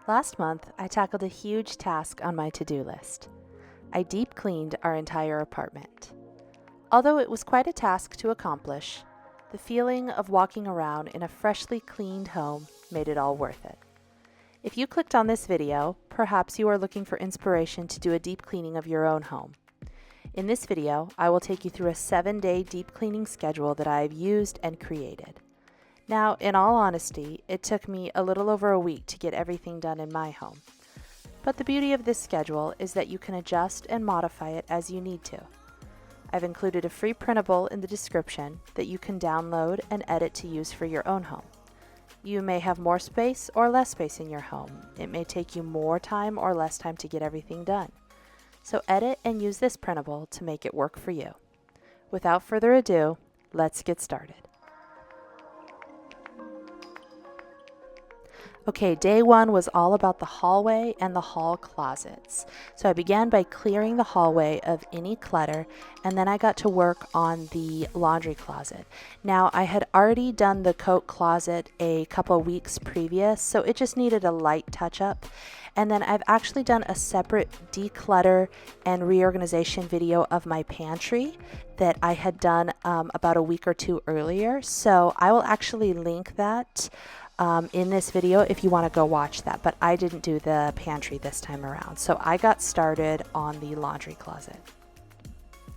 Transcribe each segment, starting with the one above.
Last month, I tackled a huge task on my to-do list. I deep cleaned our entire apartment. Although it was quite a task to accomplish, the feeling of walking around in a freshly cleaned home made it all worth it. If you clicked on this video, perhaps you are looking for inspiration to do a deep cleaning of your own home. In this video, I will take you through a 7-day deep cleaning schedule that I've used and created. Now, in all honesty, it took me a little over a week to get everything done in my home. But the beauty of this schedule is that you can adjust and modify it as you need to. I've included a free printable in the description that you can download and edit to use for your own home. You may have more space or less space in your home. It may take you more time or less time to get everything done. So edit and use this printable to make it work for you. Without further ado, let's get started. Okay, day one was all about the hallway and the hall closets. So I began by clearing the hallway of any clutter, and then I got to work on the laundry closet. Now, I had already done the coat closet a couple weeks previous, so it just needed a light touch up. And then I've actually done a separate declutter and reorganization video of my pantry that I had done about a week or two earlier. So I will actually link that in this video if you want to go watch that, but I didn't do the pantry this time around. So I got started on the laundry closet.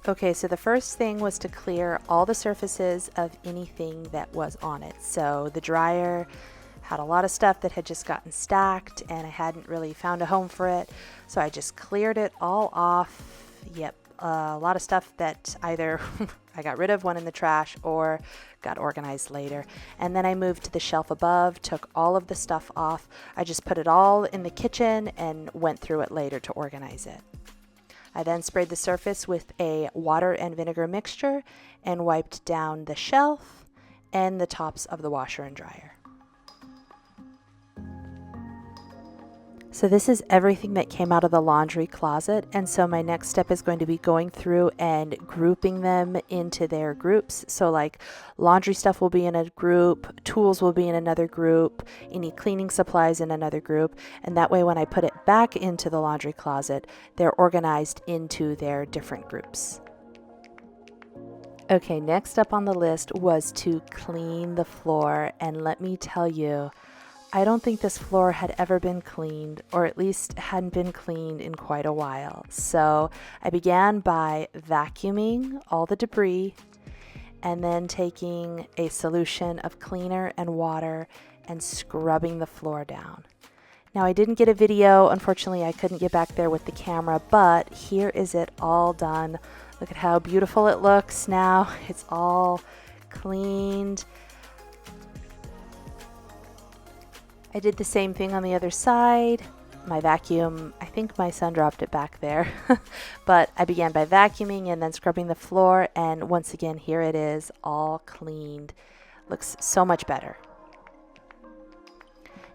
Okay, so the first thing was to clear all the surfaces of anything that was on it. So the dryer had a lot of stuff that had just gotten stacked and I hadn't really found a home for it. So I just cleared it all off. Yep, a lot of stuff that either I got rid of, went in the trash, or got organized later. And then I moved to the shelf above, took all of the stuff off. I just put it all in the kitchen and went through it later to organize it. I then sprayed the surface with a water and vinegar mixture and wiped down the shelf and the tops of the washer and dryer. So this is everything that came out of the laundry closet, and so my next step is going to be going through and grouping them into their groups. So like laundry stuff will be in a group, tools will be in another group, any cleaning supplies in another group, and that way when I put it back into the laundry closet, they're organized into their different groups. Okay, next up on the list was to clean the floor, and let me tell you, I don't think this floor had ever been cleaned, or at least hadn't been cleaned in quite a while. So I began by vacuuming all the debris and then taking a solution of cleaner and water and scrubbing the floor down. Now I didn't get a video, unfortunately I couldn't get back there with the camera, but here is it all done. Look at how beautiful it looks now. It's all cleaned. I did the same thing on the other side. My vacuum, I think my son dropped it back there, but I began by vacuuming and then scrubbing the floor, and once again, here it is, all cleaned. Looks so much better.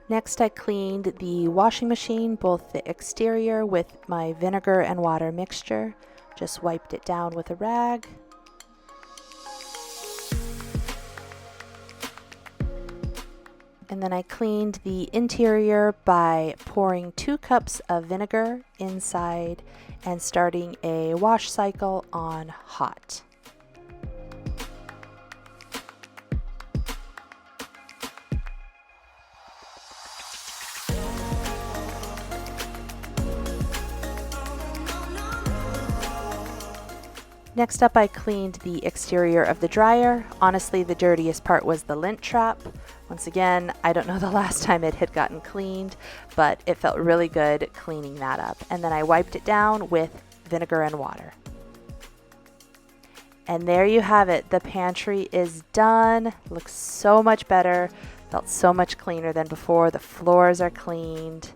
Next, I cleaned the washing machine, both the exterior with my vinegar and water mixture. Just wiped it down with a rag. And then I cleaned the interior by pouring 2 cups of vinegar inside and starting a wash cycle on hot. Next up, I cleaned the exterior of the dryer. Honestly, the dirtiest part was the lint trap. Once again, I don't know the last time it had gotten cleaned, but it felt really good cleaning that up. And then I wiped it down with vinegar and water. And there you have it. The pantry is done. Looks so much better. Felt so much cleaner than before. The floors are cleaned.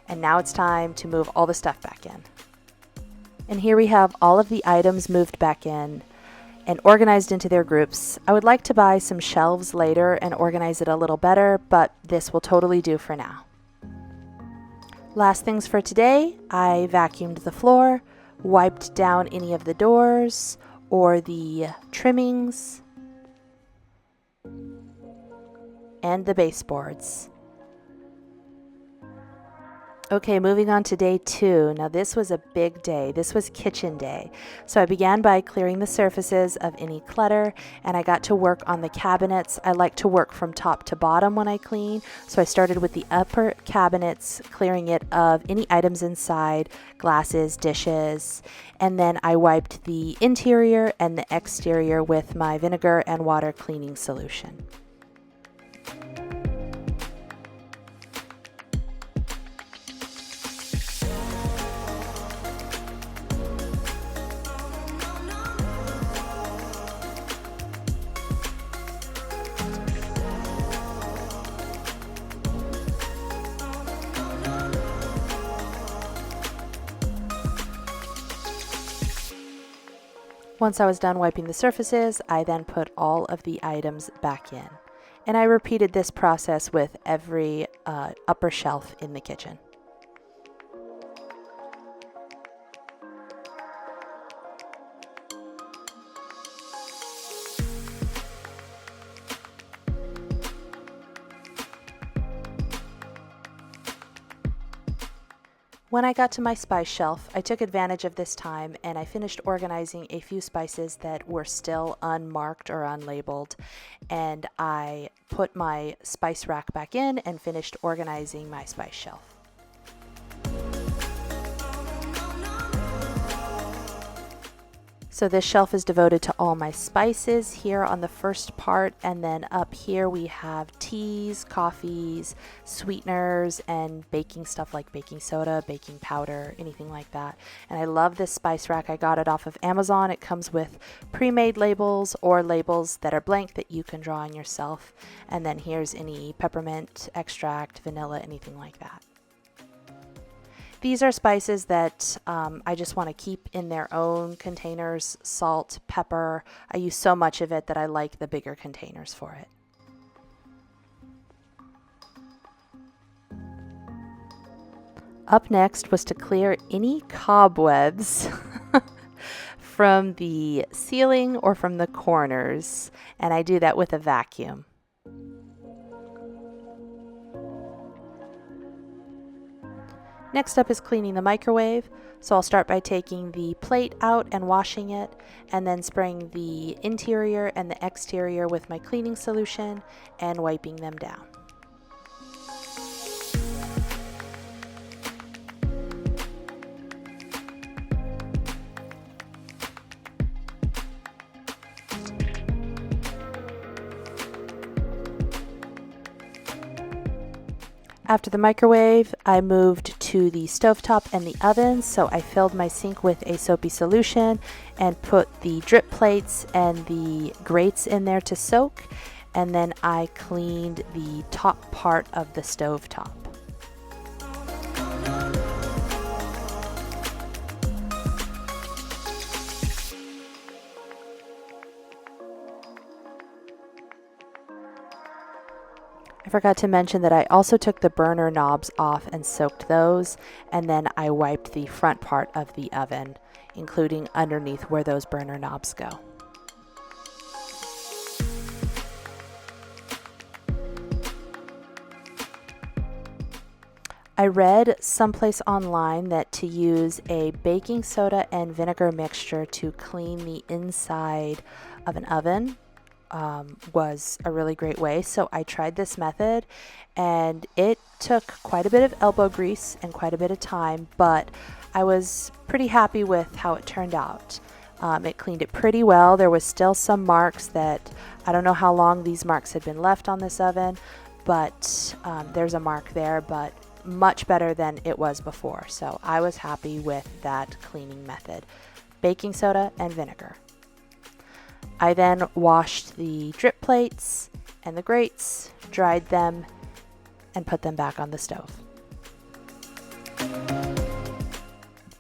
And now it's time to move all the stuff back in. And here we have all of the items moved back in and organized into their groups. I would like to buy some shelves later and organize it a little better, but this will totally do for now. Last things for today, I vacuumed the floor, wiped down any of the doors or the trimmings, and the baseboards. Okay, moving on to day 2. Now this was a big day. This was kitchen day. So I began by clearing the surfaces of any clutter, and I got to work on the cabinets. I like to work from top to bottom when I clean. So I started with the upper cabinets, clearing it of any items inside, glasses, dishes, and then I wiped the interior and the exterior with my vinegar and water cleaning solution. Once I was done wiping the surfaces, I then put all of the items back in. And I repeated this process with every upper shelf in the kitchen. When I got to my spice shelf, I took advantage of this time and I finished organizing a few spices that were still unmarked or unlabeled. And I put my spice rack back in and finished organizing my spice shelf. So this shelf is devoted to all my spices here on the first part, and then up here we have teas, coffees, sweeteners, and baking stuff like baking soda, baking powder, anything like that. And I love this spice rack. I got it off of Amazon. It comes with pre-made labels or labels that are blank that you can draw on yourself. And then here's any peppermint, extract, vanilla, anything like that. These are spices that I just want to keep in their own containers: salt, pepper. I use so much of it that I like the bigger containers for it. Up next was to clear any cobwebs from the ceiling or from the corners, and I do that with a vacuum. Next up is cleaning the microwave. So I'll start by taking the plate out and washing it, and then spraying the interior and the exterior with my cleaning solution and wiping them down. After the microwave, I moved to the stovetop and the oven, so I filled my sink with a soapy solution and put the drip plates and the grates in there to soak, and then I cleaned the top part of the stovetop. I forgot to mention that I also took the burner knobs off and soaked those, and then I wiped the front part of the oven, including underneath where those burner knobs go. I read someplace online that to use a baking soda and vinegar mixture to clean the inside of an oven was a really great way. So I tried this method, and it took quite a bit of elbow grease and quite a bit of time, but I was pretty happy with how it turned out. It cleaned it pretty well. There was still some marks that I don't know how long these marks had been left on this oven, but there's a mark there, but much better than it was before. So I was happy with that cleaning method: baking soda and vinegar. I then washed the drip plates and the grates, dried them, and put them back on the stove.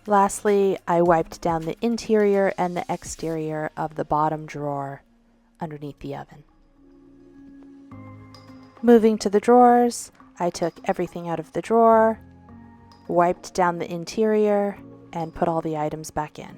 Lastly, I wiped down the interior and the exterior of the bottom drawer underneath the oven. Moving to the drawers, I took everything out of the drawer, wiped down the interior, and put all the items back in.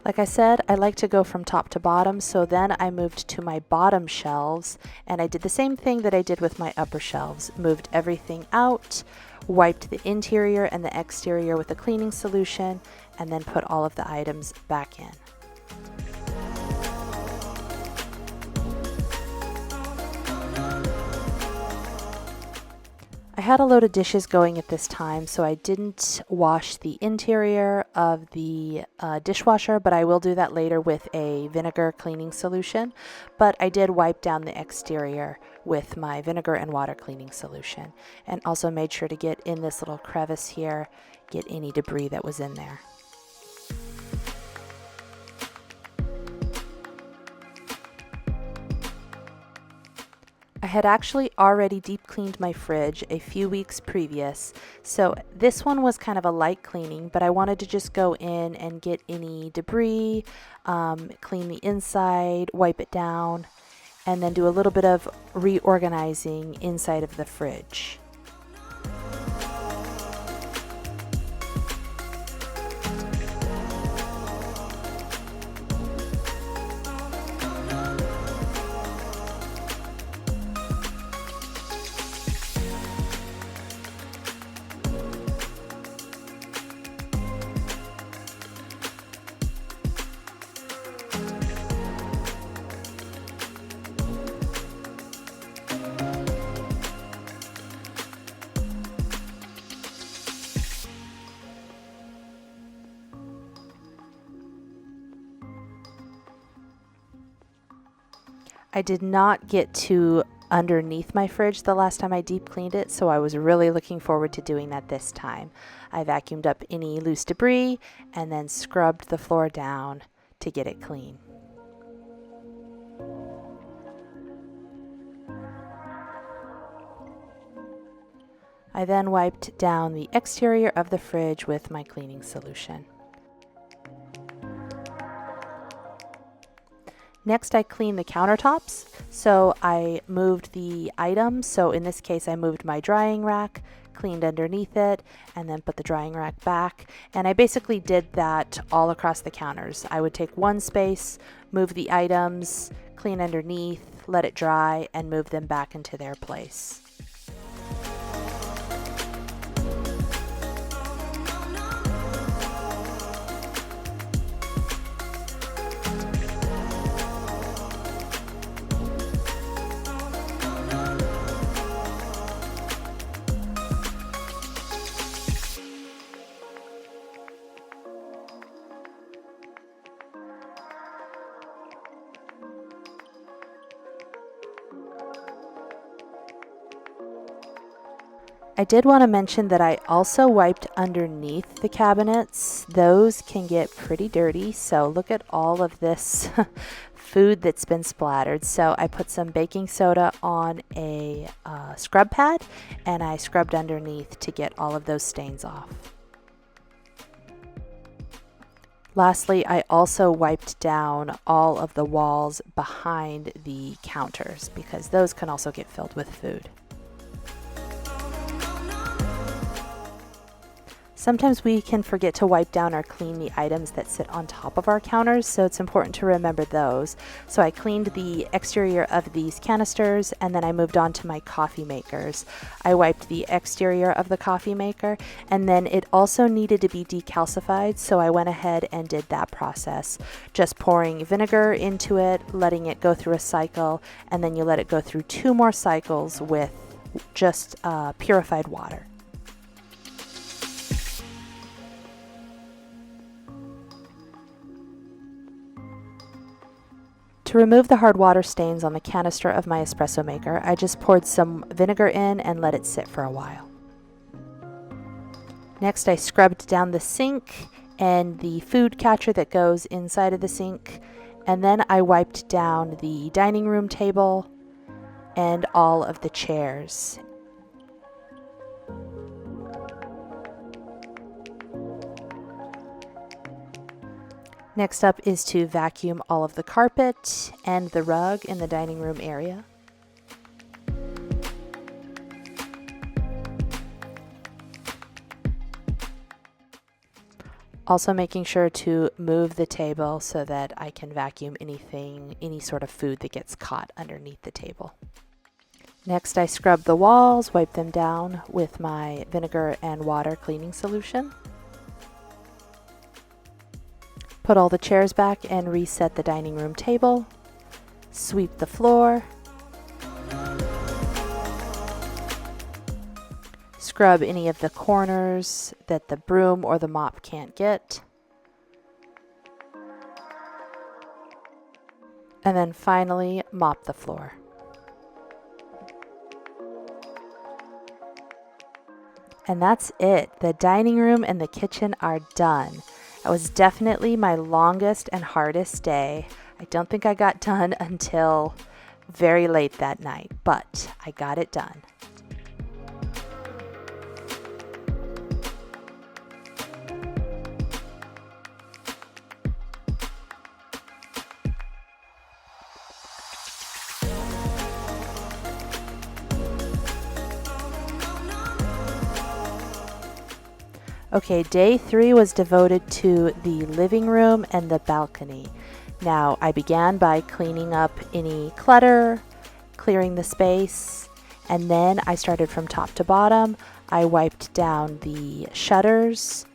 Like I said, I like to go from top to bottom, so then I moved to my bottom shelves and I did the same thing that I did with my upper shelves. Moved everything out, wiped the interior and the exterior with a cleaning solution, and then put all of the items back in. I had a load of dishes going at this time, so I didn't wash the interior of the dishwasher, but I will do that later with a vinegar cleaning solution. But I did wipe down the exterior with my vinegar and water cleaning solution, and also made sure to get in this little crevice here, get any debris that was in there. I had actually already deep cleaned my fridge a few weeks previous, so this one was kind of a light cleaning, but I wanted to just go in and get any debris, clean the inside, wipe it down, and then do a little bit of reorganizing inside of the fridge. I did not get to underneath my fridge the last time I deep cleaned it, so I was really looking forward to doing that this time. I vacuumed up any loose debris and then scrubbed the floor down to get it clean. I then wiped down the exterior of the fridge with my cleaning solution. Next, I cleaned the countertops. So I moved the items. So in this case, I moved my drying rack, cleaned underneath it, and then put the drying rack back. And I basically did that all across the counters. I would take one space, move the items, clean underneath, let it dry, and move them back into their place. I did want to mention that I also wiped underneath the cabinets. Those can get pretty dirty, so look at all of this food that's been splattered. So I put some baking soda on a scrub pad and I scrubbed underneath to get all of those stains off. Lastly, I also wiped down all of the walls behind the counters because those can also get filled with food. Sometimes we can forget to wipe down or clean the items that sit on top of our counters, so it's important to remember those. So I cleaned the exterior of these canisters and then I moved on to my coffee makers. I wiped the exterior of the coffee maker and then it also needed to be decalcified, so I went ahead and did that process. Just pouring vinegar into it, letting it go through a cycle, and then you let it go through 2 more cycles with just purified water. To remove the hard water stains on the canister of my espresso maker, I just poured some vinegar in and let it sit for a while. Next, I scrubbed down the sink and the food catcher that goes inside of the sink, and then I wiped down the dining room table and all of the chairs. Next up is to vacuum all of the carpet and the rug in the dining room area. Also making sure to move the table so that I can vacuum any sort of food that gets caught underneath the table. Next, I scrub the walls, wipe them down with my vinegar and water cleaning solution. Put all the chairs back and reset the dining room table. Sweep the floor. Scrub any of the corners that the broom or the mop can't get. And then finally, mop the floor. And that's it. The dining room and the kitchen are done. It was definitely my longest and hardest day. I don't think I got done until very late that night, but I got it done. Okay, day 3 was devoted to the living room and the balcony. Now, I began by cleaning up any clutter, clearing the space, and then I started from top to bottom. I wiped down the shutters,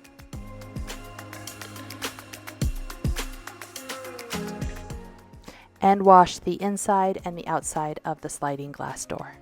and washed the inside and the outside of the sliding glass door.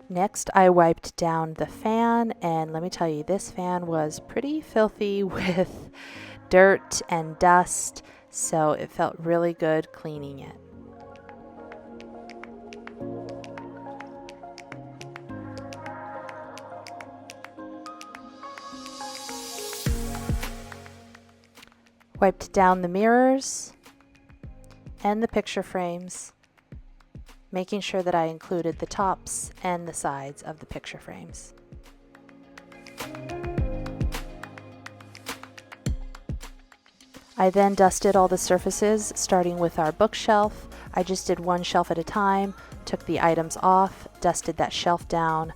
Next, I wiped down the fan, and let me tell you, this fan was pretty filthy with dirt and dust, so it felt really good cleaning it. Wiped down the mirrors and the picture frames, making sure that I included the tops and the sides of the picture frames. I then dusted all the surfaces, starting with our bookshelf. I just did one shelf at a time, took the items off, dusted that shelf down,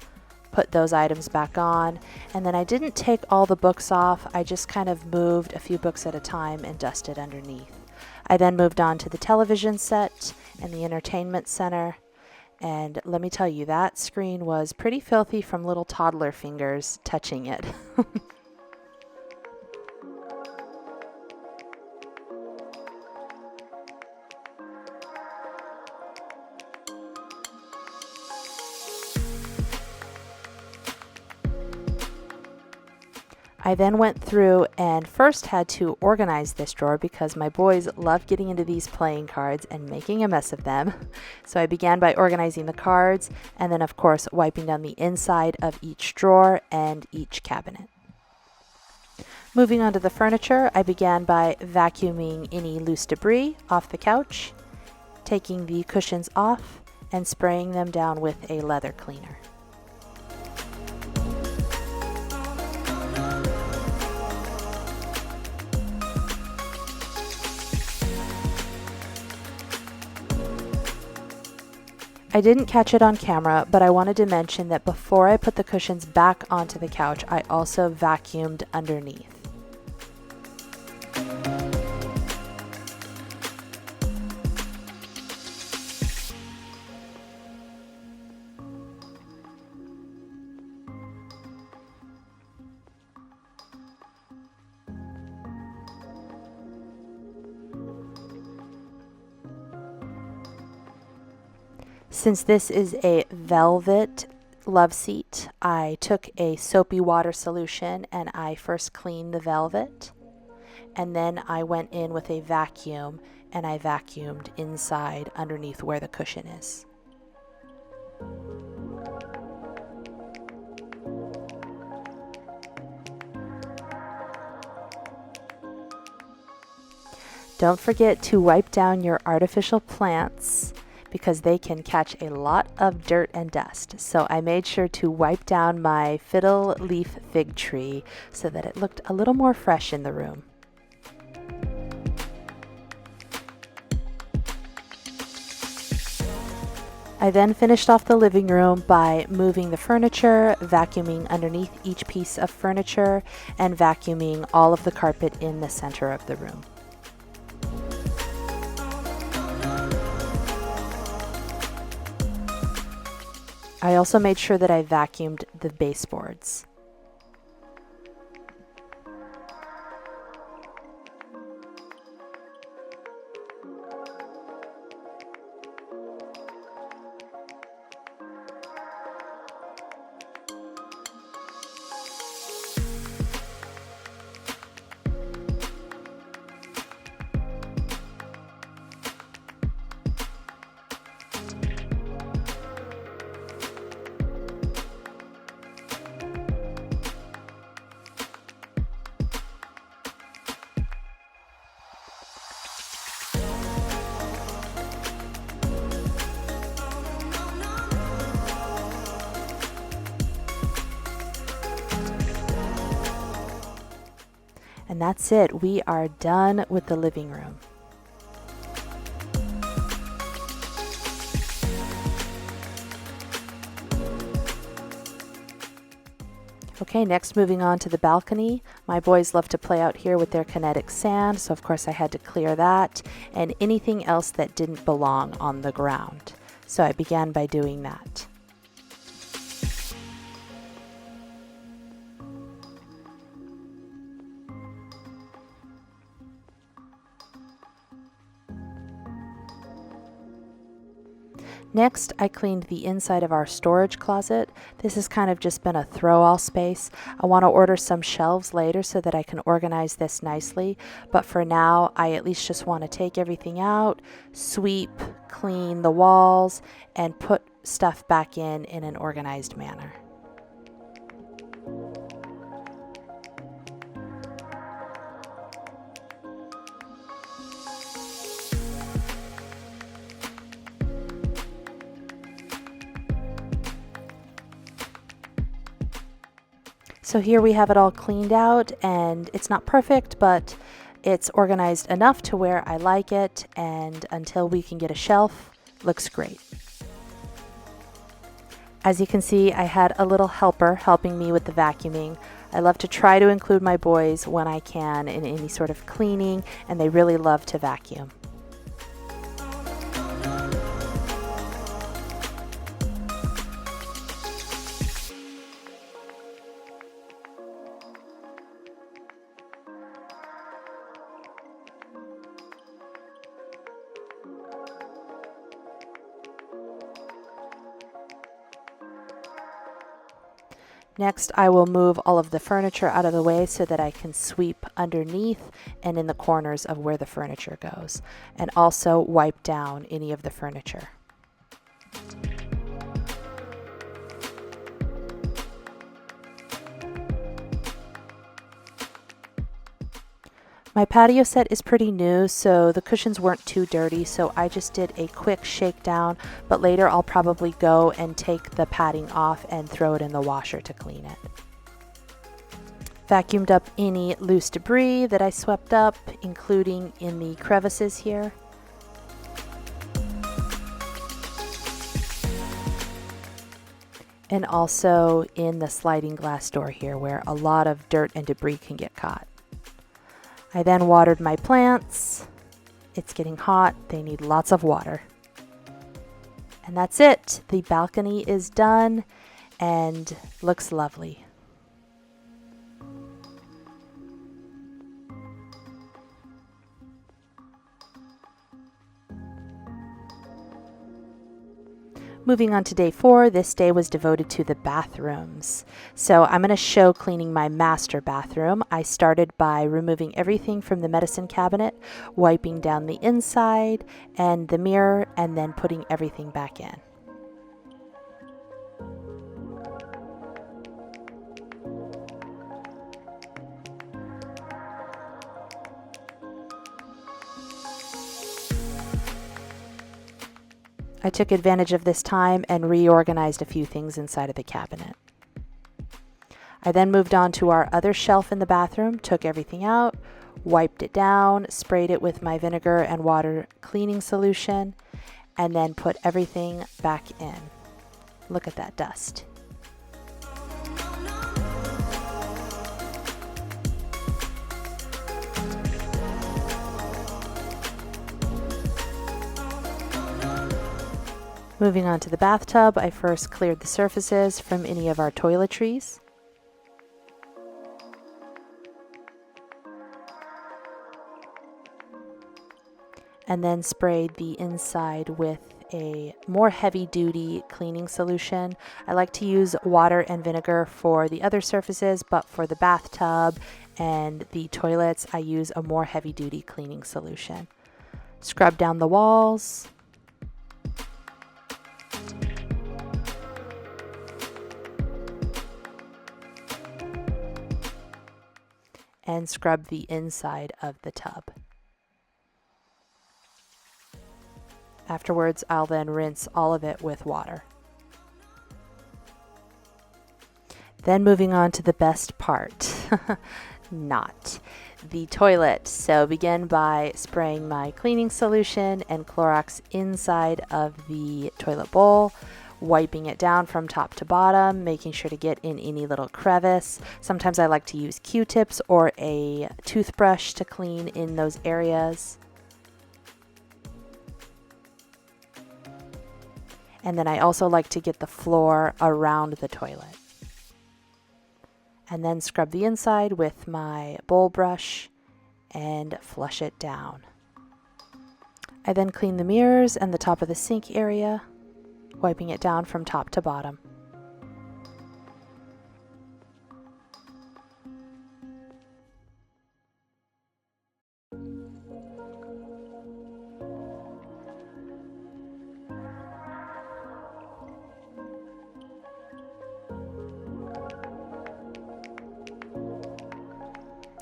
put those items back on, and then I didn't take all the books off. I just kind of moved a few books at a time and dusted underneath. I then moved on to the television set and the entertainment center, and let me tell you, that screen was pretty filthy from little toddler fingers touching it. I then went through and first had to organize this drawer because my boys love getting into these playing cards and making a mess of them. So I began by organizing the cards and then, of course, wiping down the inside of each drawer and each cabinet. Moving on to the furniture, I began by vacuuming any loose debris off the couch, taking the cushions off, and spraying them down with a leather cleaner. I didn't catch it on camera, but I wanted to mention that before I put the cushions back onto the couch, I also vacuumed underneath. Since this is a velvet love seat, I took a soapy water solution and I first cleaned the velvet, and then I went in with a vacuum and I vacuumed inside underneath where the cushion is. Don't forget to wipe down your artificial plants because they can catch a lot of dirt and dust. So I made sure to wipe down my fiddle leaf fig tree so that it looked a little more fresh in the room. I then finished off the living room by moving the furniture, vacuuming underneath each piece of furniture, and vacuuming all of the carpet in the center of the room. I also made sure that I vacuumed the baseboards. And that's it. We are done with the living room. Okay, next moving on to the balcony. My boys love to play out here with their kinetic sand, so of course I had to clear that and anything else that didn't belong on the ground. So I began by doing that. Next, I cleaned the inside of our storage closet. This has kind of just been a throw-all space. I want to order some shelves later so that I can organize this nicely, but for now, I at least just want to take everything out, sweep, clean the walls, and put stuff back in an organized manner. So here we have it all cleaned out, and it's not perfect, but it's organized enough to where I like it, and until we can get a shelf, looks great. As you can see, I had a little helper helping me with the vacuuming. I love to try to include my boys when I can in any sort of cleaning, and they really love to vacuum. Next, I will move all of the furniture out of the way so that I can sweep underneath and in the corners of where the furniture goes, and also wipe down any of the furniture. My patio set is pretty new, so the cushions weren't too dirty, so I just did a quick shakedown, but later I'll probably go and take the padding off and throw it in the washer to clean it. Vacuumed up any loose debris that I swept up, including in the crevices here. And also in the sliding glass door here where a lot of dirt and debris can get caught. I then watered my plants. It's getting hot. They need lots of water. And that's it. The balcony is done and looks lovely. Moving on to day 4, this day was devoted to the bathrooms. So I'm going to show cleaning my master bathroom. I started by removing everything from the medicine cabinet, wiping down the inside and the mirror, and then putting everything back in. I took advantage of this time and reorganized a few things inside of the cabinet. I then moved on to our other shelf in the bathroom, took everything out, wiped it down, sprayed it with my vinegar and water cleaning solution, and then put everything back in. Look at that dust. Moving on to the bathtub, I first cleared the surfaces from any of our toiletries. And then sprayed the inside with a more heavy-duty cleaning solution. I like to use water and vinegar for the other surfaces, but for the bathtub and the toilets, I use a more heavy-duty cleaning solution. Scrub down the walls. And scrub the inside of the tub. Afterwards, I'll then rinse all of it with water. Then moving on to the best part, not the toilet. So begin by spraying my cleaning solution and Clorox inside of the toilet bowl, wiping it down from top to bottom, making sure to get in any little crevice. Sometimes I like to use Q-tips or a toothbrush to clean in those areas. And then I also like to get the floor around the toilet. And then scrub the inside with my bowl brush and flush it down. I then clean the mirrors and the top of the sink area, wiping it down from top to bottom.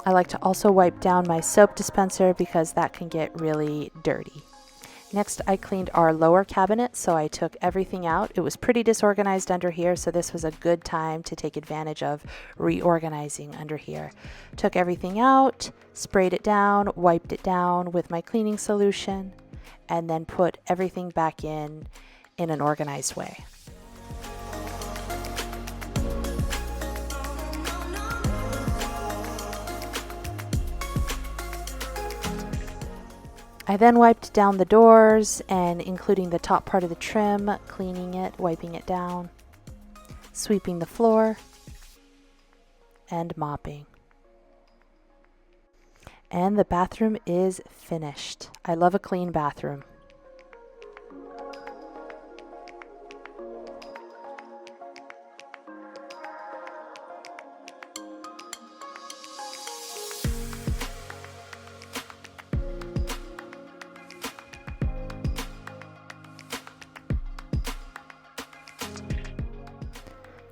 I like to also wipe down my soap dispenser because that can get really dirty. Next, I cleaned our lower cabinet, so I took everything out. It was pretty disorganized under here, so this was a good time to take advantage of reorganizing under here. Took everything out, sprayed it down, wiped it down with my cleaning solution, and then put everything back in an organized way. I then wiped down the doors and including the top part of the trim, cleaning it, wiping it down, sweeping the floor, and mopping. And the bathroom is finished. I love a clean bathroom.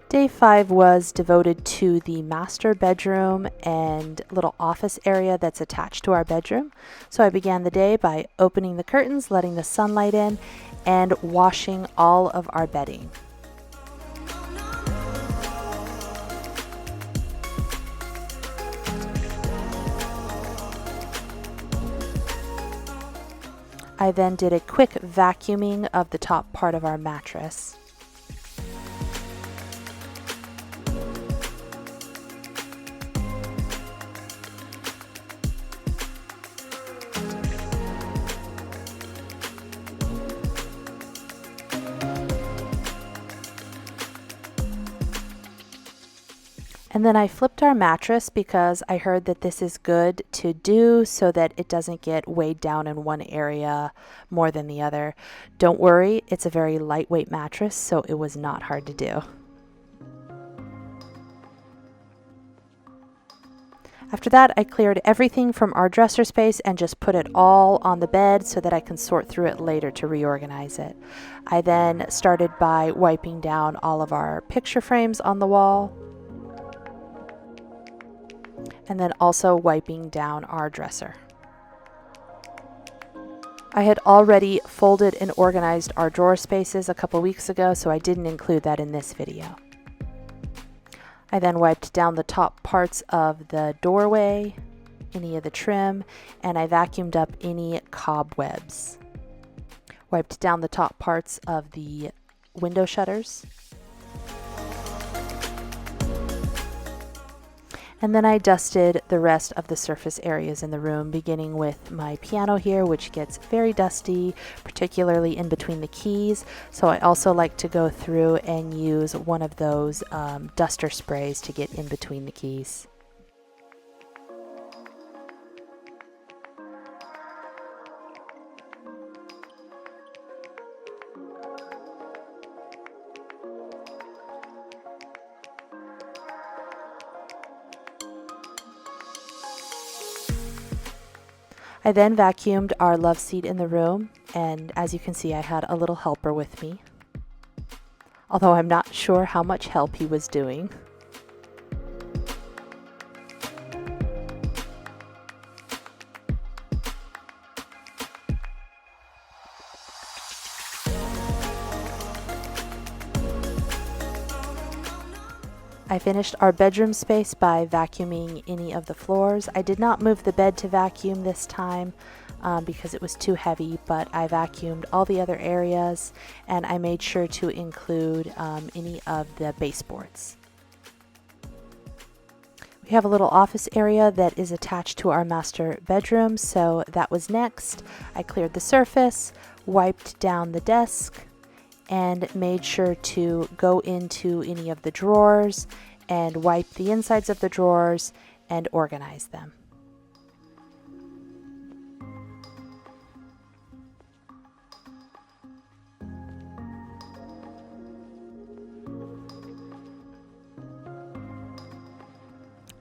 Day 5 was devoted to the master bedroom and little office area that's attached to our bedroom. So I began the day by opening the curtains, letting the sunlight in, and washing all of our bedding. I then did a quick vacuuming of the top part of our mattress. And then I flipped our mattress because I heard that this is good to do so that it doesn't get weighed down in one area more than the other. Don't worry, it's a very lightweight mattress, so it was not hard to do. After that, I cleared everything from our dresser space and just put it all on the bed so that I can sort through it later to reorganize it. I then started by wiping down all of our picture frames on the wall, and then also wiping down our dresser. I had already folded and organized our drawer spaces a couple weeks ago, so I didn't include that in this video. I then wiped down the top parts of the doorway, any of the trim, and I vacuumed up any cobwebs. Wiped down the top parts of the window shutters. And then I dusted the rest of the surface areas in the room, beginning with my piano here, which gets very dusty, particularly in between the keys. So I also like to go through and use one of those duster sprays to get in between the keys. I then vacuumed our love seat in the room, and as you can see, I had a little helper with me, although I'm not sure how much help he was doing. I finished our bedroom space by vacuuming any of the floors. I did not move the bed to vacuum this time because it was too heavy, but I vacuumed all the other areas, and I made sure to include any of the baseboards. We have a little office area that is attached to our master bedroom, so that was next. I cleared the surface, wiped down the desk, and made sure to go into any of the drawers and wipe the insides of the drawers and organize them.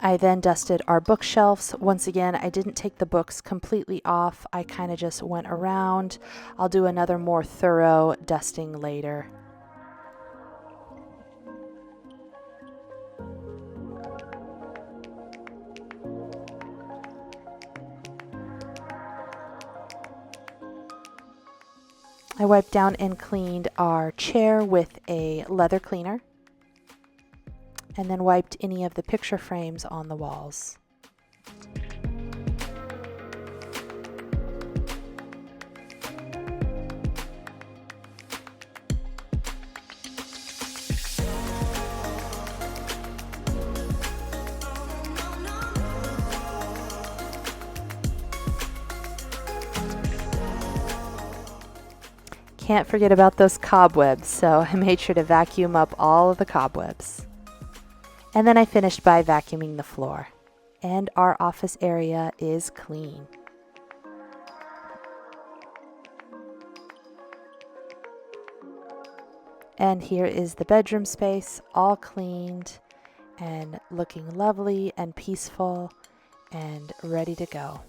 I then dusted our bookshelves. Once again, I didn't take the books completely off. I kind of just went around. I'll do another more thorough dusting later. I wiped down and cleaned our chair with a leather cleaner, and then wiped any of the picture frames on the walls. Can't forget about those cobwebs, so I made sure to vacuum up all of the cobwebs. And then I finished by vacuuming the floor. And our office area is clean. And here is the bedroom space, all cleaned and looking lovely and peaceful and ready to go.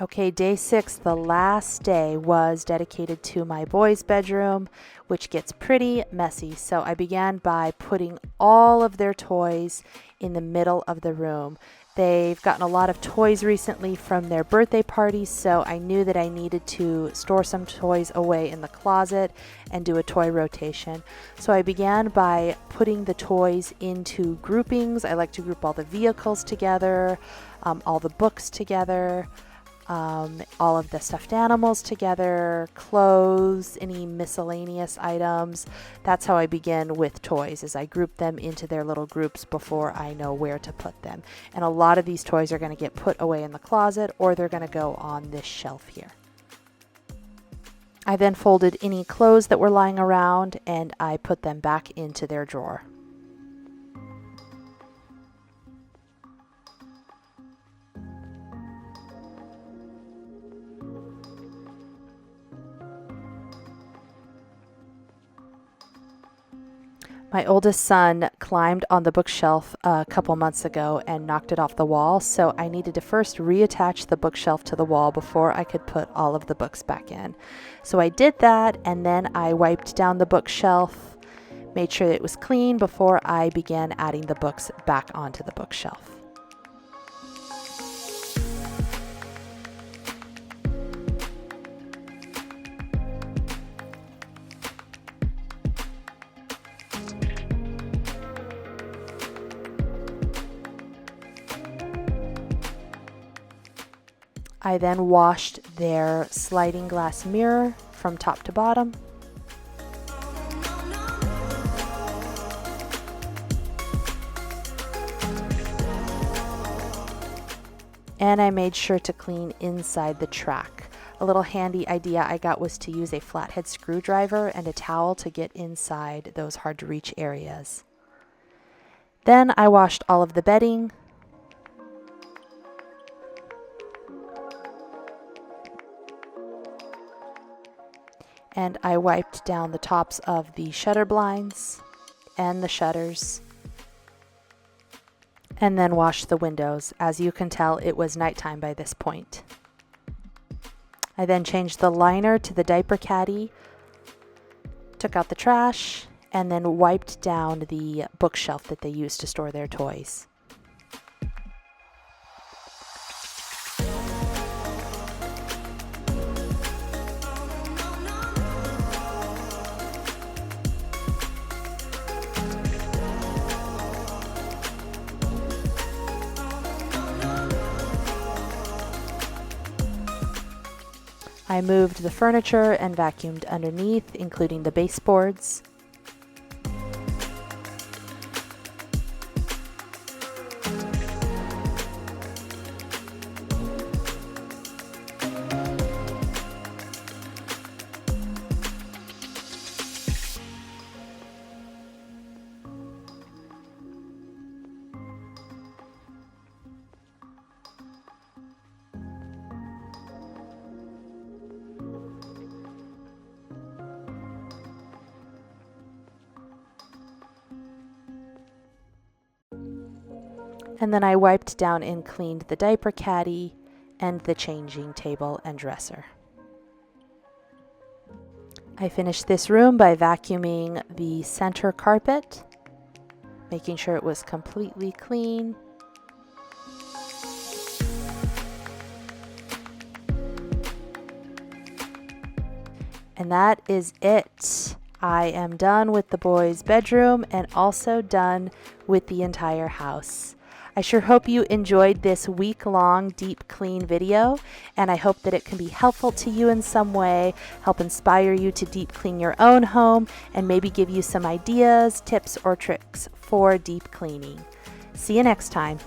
Okay, day 6, the last day, was dedicated to my boys' bedroom, which gets pretty messy. So I began by putting all of their toys in the middle of the room. They've gotten a lot of toys recently from their birthday parties, so I knew that I needed to store some toys away in the closet and do a toy rotation. So I began by putting the toys into groupings. I like to group all the vehicles together, all the books together, all of the stuffed animals together, clothes, any miscellaneous items. That's how I begin with toys, is I group them into their little groups before I know where to put them. And a lot of these toys are going to get put away in the closet, or they're going to go on this shelf here. I then folded any clothes that were lying around and I put them back into their drawer. My oldest son climbed on the bookshelf a couple months ago and knocked it off the wall, so I needed to first reattach the bookshelf to the wall before I could put all of the books back in. So I did that, and then I wiped down the bookshelf, Made sure that it was clean before I began adding the books back onto the bookshelf. I then washed their sliding glass mirror from top to bottom. And I made sure to clean inside the track. A little handy idea I got was to use a flathead screwdriver and a towel to get inside those hard to reach areas. Then I washed all of the bedding. And I wiped down the tops of the shutter blinds and the shutters, and then washed the windows. As you can tell, it was nighttime by this point. I then changed the liner to the diaper caddy, took out the trash, and then wiped down the bookshelf that they used to store their toys. I moved the furniture and vacuumed underneath, including the baseboards. And then I wiped down and cleaned the diaper caddy and the changing table and dresser. I finished this room by vacuuming the center carpet, making sure it was completely clean. And that is it. I am done with the boys' bedroom and also done with the entire house. I sure hope you enjoyed this week-long deep clean video, and I hope that it can be helpful to you in some way, help inspire you to deep clean your own home, and maybe give you some ideas, tips, or tricks for deep cleaning. See you next time.